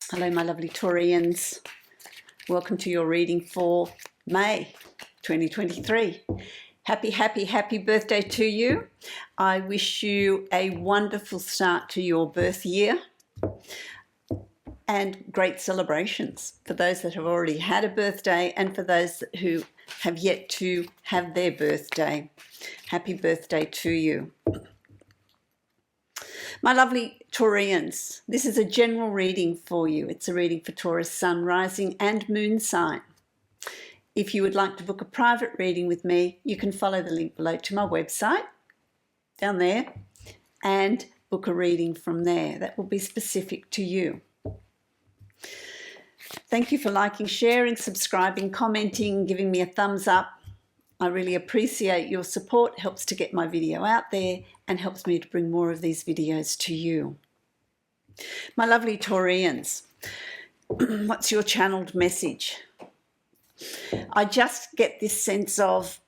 Hello, my lovely Taurians. Welcome to your reading for May 2023. Happy birthday to you. I wish you a wonderful start to your birth year and great celebrations for those that have already had a birthday and for those who have yet to have their birthday. Happy birthday to you. My lovely Taurians, this is a general reading for you. It's a reading for Taurus Sun, Rising and Moon sign. If you would like to book a private reading with me, you can follow the link below to my website, down there, and book a reading from there. That will be specific to you. Thank you for liking, sharing, subscribing, commenting, giving me a thumbs up. I really appreciate your support. It helps to get my video out there and helps me to bring more of these videos to you. My lovely Taurians, what's your channeled message? I just get this sense of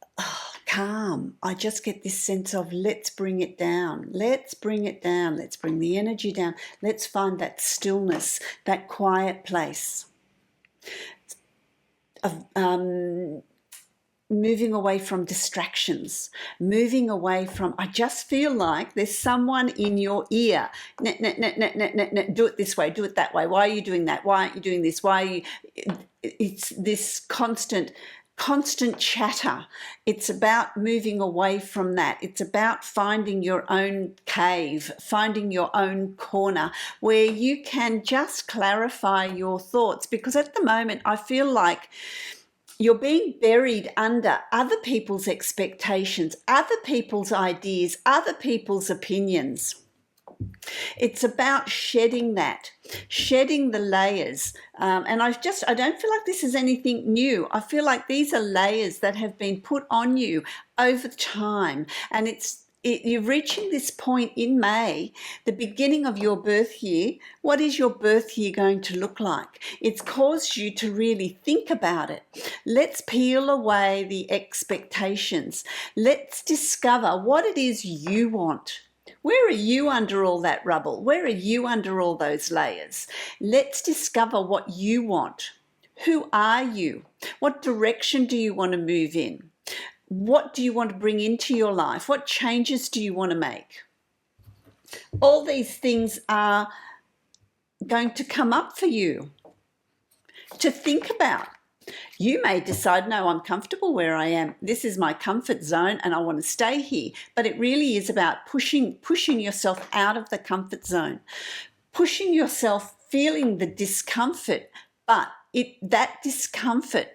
calm. I just get this sense of let's bring it down. Let's bring it down. Let's bring the energy down. Let's find that stillness, that quiet place of moving away from distractions, moving away from, I just feel like there's someone in your ear, do it this way, do it that way, why are you doing that, why aren't you doing this, why are you, it's this constant chatter. It's about moving away from that. It's about finding your own cave, finding your own corner where you can just clarify your thoughts, because at the moment I feel like you're being buried under other people's expectations, other people's ideas, other people's opinions. It's about shedding that, shedding the layers. And I don't feel like this is anything new. I feel like these are layers that have been put on you over time. And you're reaching this point in May, the beginning of your birth year. What is your birth year going to look like? It's caused you to really think about it. Let's peel away the expectations. Let's discover what it is you want. Where are you under all that rubble? Where are you under all those layers? Let's discover what you want. Who are you? What direction do you want to move in? What do you want to bring into your life? What changes do you want to make? All these things are going to come up for you to think about. You may decide, no, I'm comfortable where I am. This is my comfort zone and I want to stay here. But it really is about pushing yourself out of the comfort zone, pushing yourself, feeling the discomfort, but that discomfort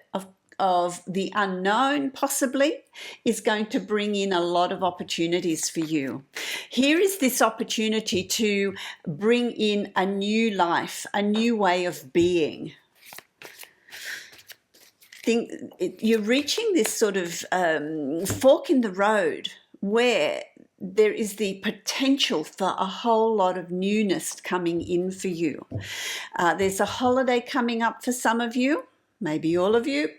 of the unknown possibly is going to bring in a lot of opportunities for you. Here is this opportunity to bring in a new life, a new way of being. You're reaching this sort of fork in the road where there is the potential for a whole lot of newness coming in for you. There's a holiday coming up for some of you, maybe all of you.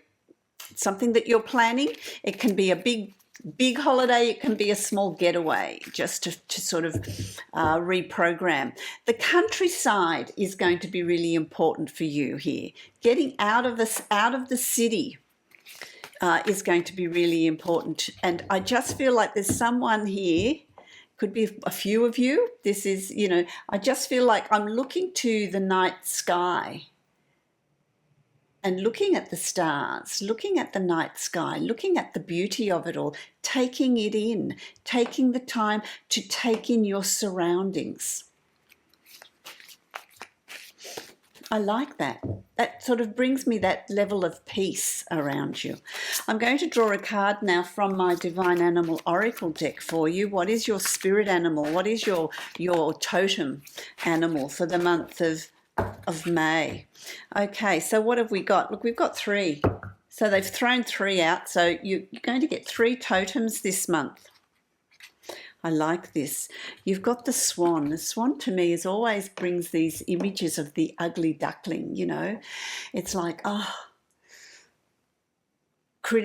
Something that you're planning. It can be a big holiday. It can be a small getaway just to sort of reprogram. The countryside is going to be really important for you here. Getting out of the city is going to be really important. And I just feel like there's someone here, could be a few of you. This is, I just feel like I'm looking to the night sky and looking at the stars, looking at the night sky, looking at the beauty of it all, taking it in, taking the time to take in your surroundings. I like that. That sort of brings me that level of peace around you. I'm going to draw a card now from my Divine Animal Oracle deck for you. What is your spirit animal? What is your totem animal for the month of May? Okay, so what have we got? Look, we've got 3. So they've thrown 3 out. So you're going to get 3 totems this month. I like this. You've got the swan. The swan to me always brings these images of the ugly duckling, It's like,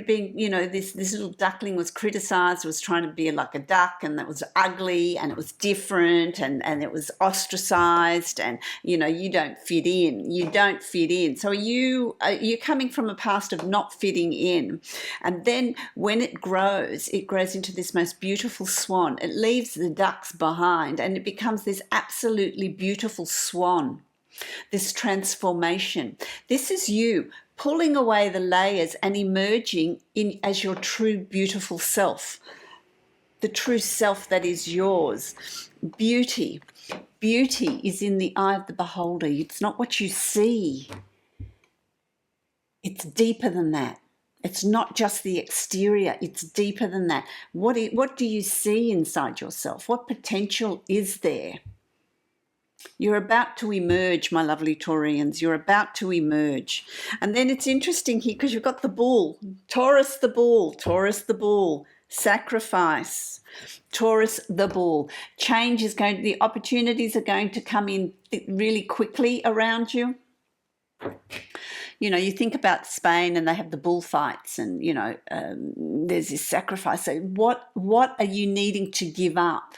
being, you know, this little duckling was criticized, was trying to be like a duck, and that was ugly and it was different, and it was ostracized, and, you know, you don't fit in. So you're coming from a past of not fitting in, and then when it grows into this most beautiful swan. It leaves the ducks behind and it becomes this absolutely beautiful swan, this transformation. This is you pulling away the layers and emerging in as your true beautiful self, the true self that is yours. Beauty is in the eye of the beholder. It's not what you see. It's deeper than that. It's not just the exterior, it's deeper than that. What do you see inside yourself? What potential is there? You're about to emerge, my lovely Taurians. You're about to emerge. And then it's interesting here because you've got the bull, Taurus the bull, sacrifice, Taurus the bull. Change is the opportunities are going to come in really quickly around you. You know, you think about Spain and they have the bullfights, and, you know, there's this sacrifice. So what are you needing to give up?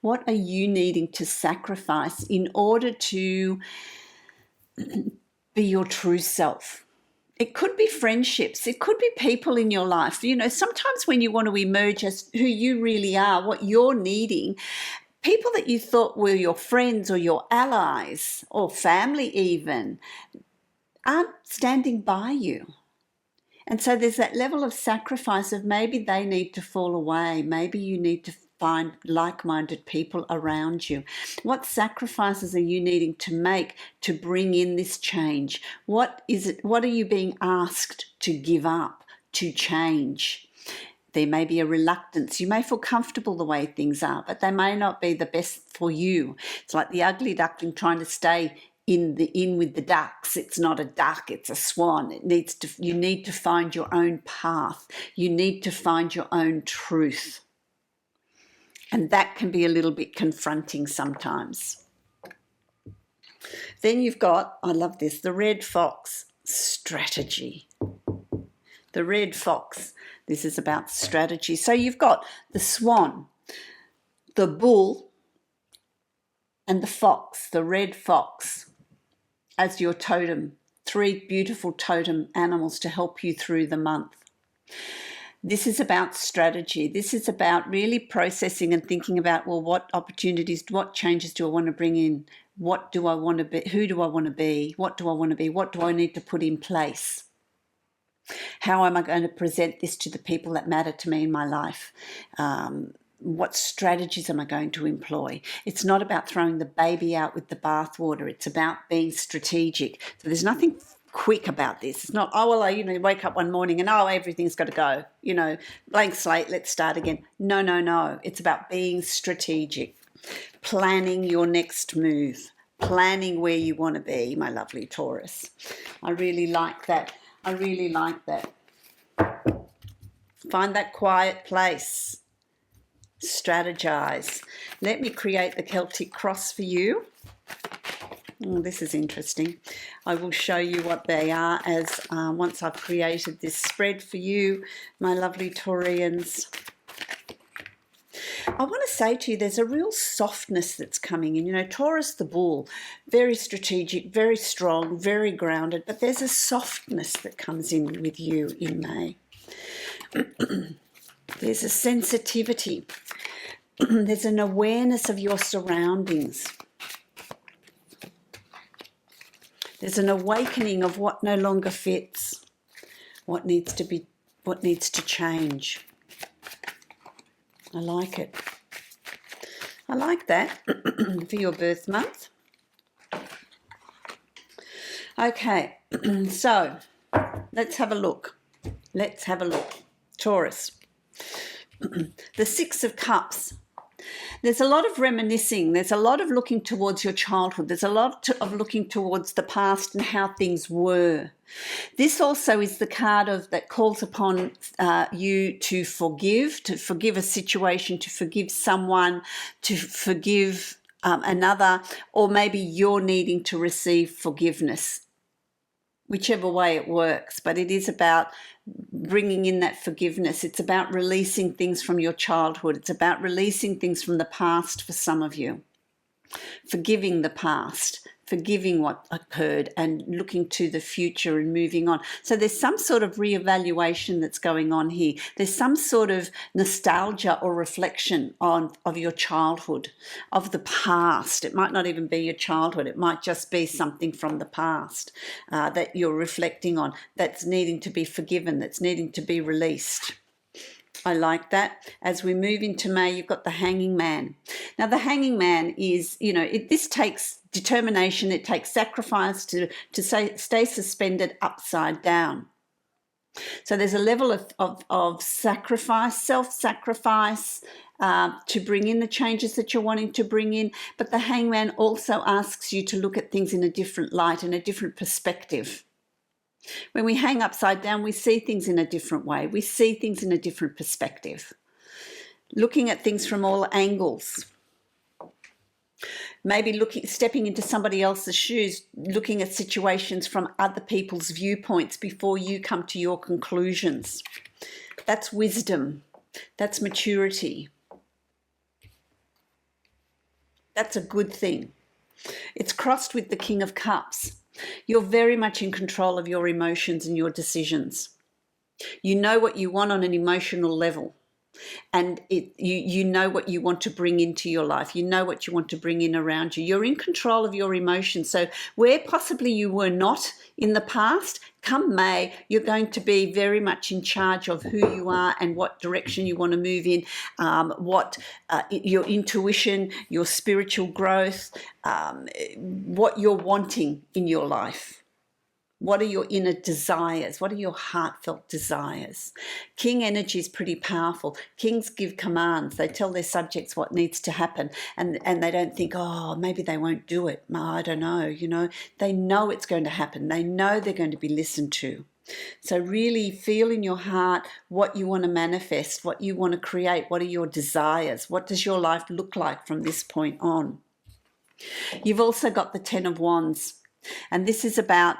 What are you needing to sacrifice in order to be your true self? It could be friendships. It could be people in your life. You know, sometimes when you want to emerge as who you really are, what you're needing, people that you thought were your friends or your allies or family even aren't standing by you. And so there's that level of sacrifice of maybe they need to fall away. Maybe you need to find like-minded people around you. What sacrifices are you needing to make to bring in this change? What is it? What are you being asked to give up, to change? There may be a reluctance. You may feel comfortable the way things are, but they may not be the best for you. It's like the ugly duckling trying to stay in with the ducks. It's not a duck, it's a swan. You need to find your own path. You need to find your own truth. And that can be a little bit confronting sometimes. Then you've got, I love this, the red fox, strategy. The red fox, this is about strategy. So you've got the swan, the bull, and the fox, the red fox, as your totem. 3 beautiful totem animals to help you through the month. This is about strategy. This is about really processing and thinking about, well, what opportunities, what changes do I want to bring in? What do I want to be? Who do I want to be? What do I want to be? What do I need to put in place? How am I going to present this to the people that matter to me in my life? What strategies am I going to employ? It's not about throwing the baby out with the bathwater. It's about being strategic. So there's nothing quick about this. It's not, oh, well, you wake up one morning and, oh, everything's got to go. Blank slate, let's start again. No. It's about being strategic, planning your next move, planning where you want to be, my lovely Taurus. I really like that. Find that quiet place. Strategize. Let me create the Celtic cross for you. Oh, this is interesting. I will show you what they are as once I've created this spread for you, my lovely Taurians. I want to say to you, there's a real softness that's coming in. Taurus the bull, very strategic, very strong, very grounded, but there's a softness that comes in with you in May. There's a sensitivity. There's an awareness of your surroundings. There's an awakening of what no longer fits, what needs to change. I like it. I like that for your birth month. Okay, so let's have a look. Taurus. The 6 of Cups. There's a lot of reminiscing. There's a lot of looking towards your childhood. There's a lot of looking towards the past and how things were. This also is the card that calls upon you to forgive a situation, to forgive someone, to forgive another, or maybe you're needing to receive forgiveness. whichever way it works, but it is about bringing in that forgiveness. It's about releasing things from your childhood. It's about releasing things from the past for some of you. Forgiving the past, forgiving what occurred, and looking to the future and moving on. So there's some sort of reevaluation that's going on here. There's some sort of nostalgia or reflection of your childhood, of the past. It might not even be your childhood. It might just be something from the past that you're reflecting on, that's needing to be forgiven, that's needing to be released. I like that. As we move into May, you've got the Hanging Man. Now, the Hanging Man is, this takes determination. It takes sacrifice to stay suspended upside down. So there's a level of sacrifice, self-sacrifice, to bring in the changes that you're wanting to bring in. But the Hangman also asks you to look at things in a different light, in a different perspective. When we hang upside down, we see things in a different way. We see things in a different perspective. Looking at things from all angles. Maybe stepping into somebody else's shoes, looking at situations from other people's viewpoints before you come to your conclusions. That's wisdom. That's maturity. That's a good thing. It's crossed with the King of Cups. You're very much in control of your emotions and your decisions. You know what you want on an emotional level, and you know what you want to bring into your life. You know what you want to bring in around you. You're in control of your emotions. So where possibly you were not in the past, come May, you're going to be very much in charge of who you are and what direction you want to move in, your intuition, your spiritual growth, what you're wanting in your life. What are your inner desires? What are your heartfelt desires? King energy is pretty powerful. Kings give commands. They tell their subjects what needs to happen, and they don't think, oh, maybe they won't do it. I don't know, They know it's going to happen. They know they're going to be listened to. So really feel in your heart what you want to manifest, what you want to create. What are your desires? What does your life look like from this point on? You've also got the Ten of Wands, and this is about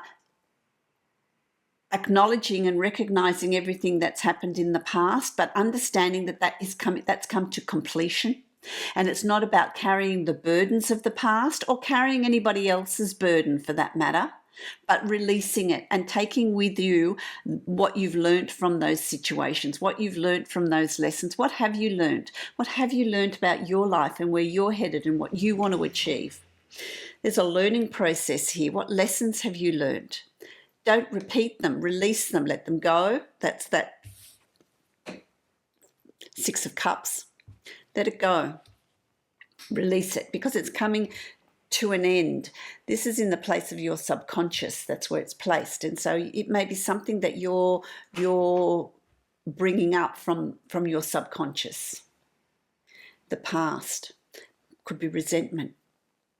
acknowledging and recognizing everything that's happened in the past, but understanding that's come to completion. And it's not about carrying the burdens of the past or carrying anybody else's burden for that matter, but releasing it and taking with you what you've learned from those situations, what you've learned from those lessons. What have you learned? What have you learned about your life and where you're headed and what you want to achieve? There's a learning process here. What lessons have you learned? Don't repeat them, release them, let them go. That's that Six of Cups. Let it go. Release it because it's coming to an end. This is in the place of your subconscious. That's where it's placed. And so it may be something that you're bringing up from your subconscious. The past. Could be resentment.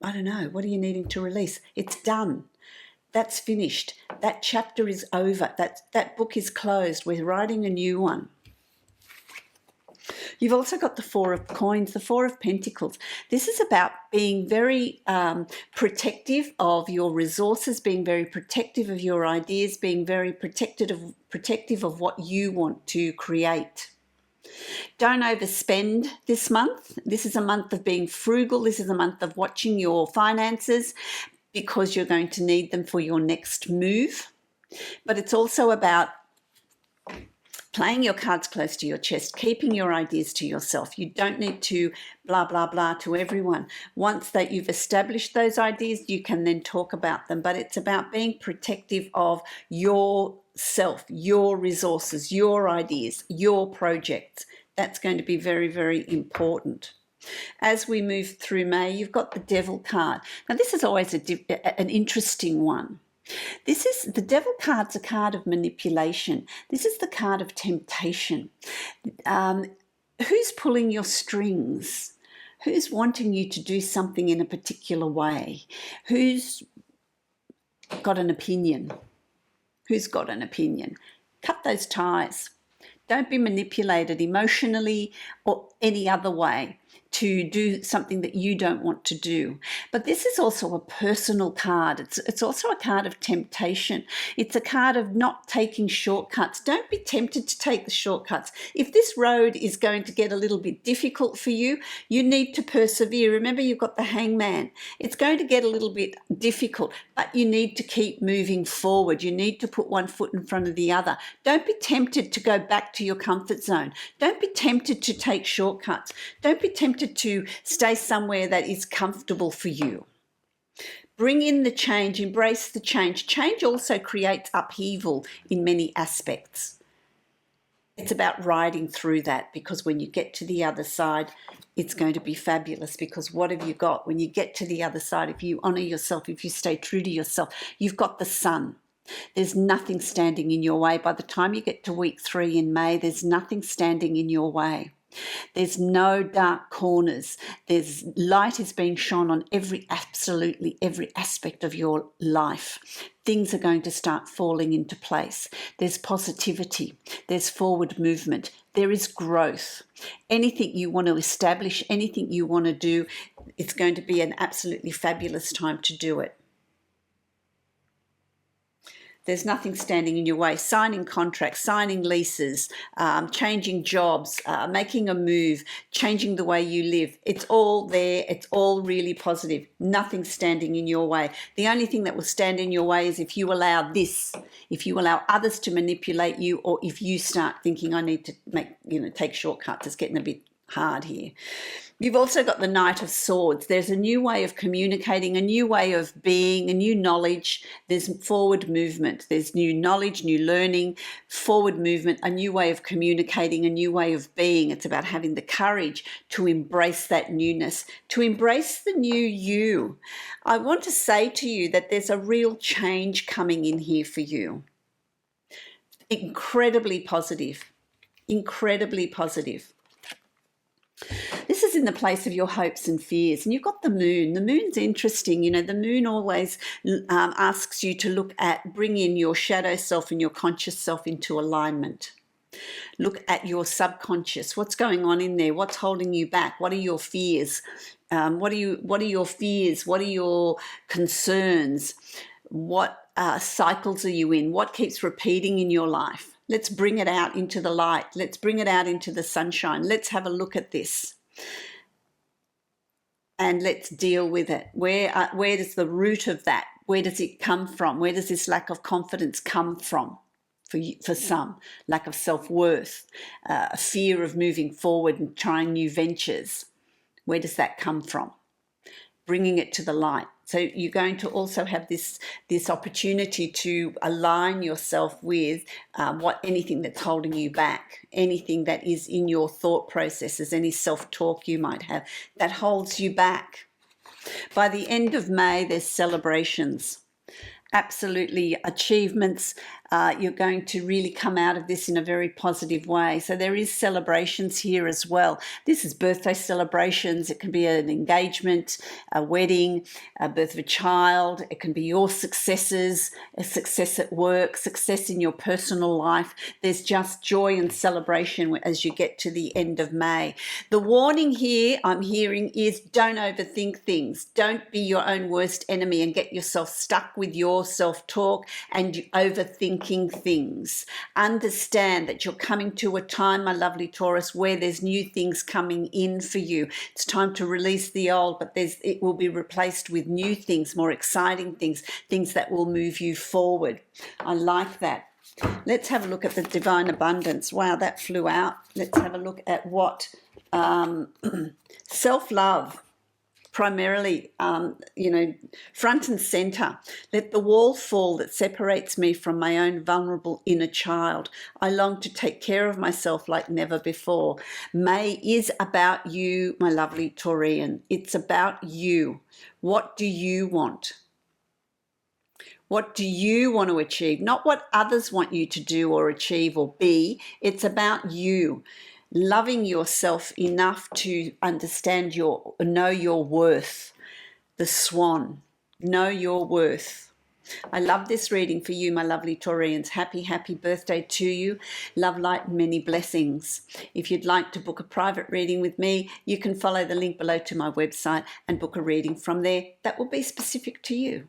I don't know. What are you needing to release? It's done. That's finished. That chapter is over. That book is closed. We're writing a new one. You've also got the Four of Coins, the Four of Pentacles. This is about being very protective of your resources, being very protective of your ideas, being very protective of what you want to create. Don't overspend this month. This is a month of being frugal. This is a month of watching your finances, because you're going to need them for your next move. But it's also about playing your cards close to your chest, keeping your ideas to yourself. You don't need to blah, blah, blah to everyone. Once that you've established those ideas, you can then talk about them. But it's about being protective of yourself, your resources, your ideas, your projects. That's going to be very, very important. As we move through May, you've got the Devil card. Now, this is always an interesting one. The Devil card's a card of manipulation. This is the card of temptation. Who's pulling your strings? Who's wanting you to do something in a particular way? Who's got an opinion? Who's got an opinion? Cut those ties. Don't be manipulated emotionally or any other way to do something that you don't want to do. But this is also a personal card. It's also a card of temptation. It's a card of not taking shortcuts. Don't be tempted to take the shortcuts. If this road is going to get a little bit difficult for you, you need to persevere. Remember, you've got the Hangman. It's going to get a little bit difficult, but you need to keep moving forward. You need to put one foot in front of the other. Don't be tempted to go back to your comfort zone. Don't be tempted to take shortcuts. Don't be tempted to stay somewhere that is comfortable for you. Bring in the change, embrace the change. Change also creates upheaval in many aspects. It's about riding through that, because when you get to the other side, it's going to be fabulous. Because what have you got when you get to the other side? If you honour yourself, if you stay true to yourself, you've got the sun. There's nothing standing in your way. By the time you get to week 3 in May, there's nothing standing in your way. There's no dark corners. There's light is being shone on absolutely every aspect of your life. Things are going to start falling into place. There's positivity. There's forward movement. There is growth. Anything you want to establish, anything you want to do, it's going to be an absolutely fabulous time to do it. There's nothing standing in your way. Signing contracts, signing leases, changing jobs, making a move, changing the way you live. It's all there. It's all really positive. Nothing standing in your way. The only thing that will stand in your way is if you allow if you allow others to manipulate you, or if you start thinking, I need to take shortcuts. It's getting a bit hard here. You've also got the Knight of Swords. There's a new way of communicating, a new way of being, a new knowledge. There's forward movement. There's new knowledge, new learning, forward movement, a new way of communicating, a new way of being. It's about having the courage to embrace that newness, to embrace the new you. I want to say to you that there's a real change coming in here for you. Incredibly positive. Incredibly positive. This is in the place of your hopes and fears. And you've got the moon. The moon's interesting. The moon always asks you to look at, bring in your shadow self and your conscious self into alignment. Look at your subconscious. What's going on in there? What's holding you back? What are your fears? What are your fears? What are your concerns? What cycles are you in? What keeps repeating in your life? Let's bring it out into the light. Let's bring it out into the sunshine. Let's have a look at this. And let's deal with it. Where does the root of that, where does it come from? Where does this lack of confidence come from? For some, lack of self-worth, a fear of moving forward and trying new ventures. Where does that come from? Bringing it to the light. So you're going to also have this opportunity to align yourself with anything that's holding you back, anything that is in your thought processes, any self-talk you might have that holds you back. By the end of May, there's celebrations. Absolutely achievements. You're going to really come out of this in a very positive way. So there is celebrations here as well. This is birthday celebrations. It can be an engagement, a wedding, a birth of a child. It can be your successes, a success at work, success in your personal life. There's just joy and celebration as you get to the end of May. The warning here I'm hearing is don't overthink things. Don't be your own worst enemy and get yourself stuck with your self-talk and overthinking things. Understand that you're coming to a time, my lovely Taurus, where there's new things coming in for you. It's time to release the old, but it will be replaced with new things, more exciting things, things that will move you forward. I like that. Let's have a look at the divine abundance. Wow, that flew out. Let's have a look at what self-love. Primarily, front and center. Let the wall fall that separates me from my own vulnerable inner child. I long to take care of myself like never before. May is about you, my lovely Taurian. It's about you. What do you want? What do you want to achieve? Not what others want you to do or achieve or be. It's about you. Loving yourself enough to understand know your worth. The swan, know your worth. I love this reading for you, my lovely Taurians. Happy, happy birthday to you. Love, light, and many blessings. If you'd like to book a private reading with me, you can follow the link below to my website and book a reading from there that will be specific to you.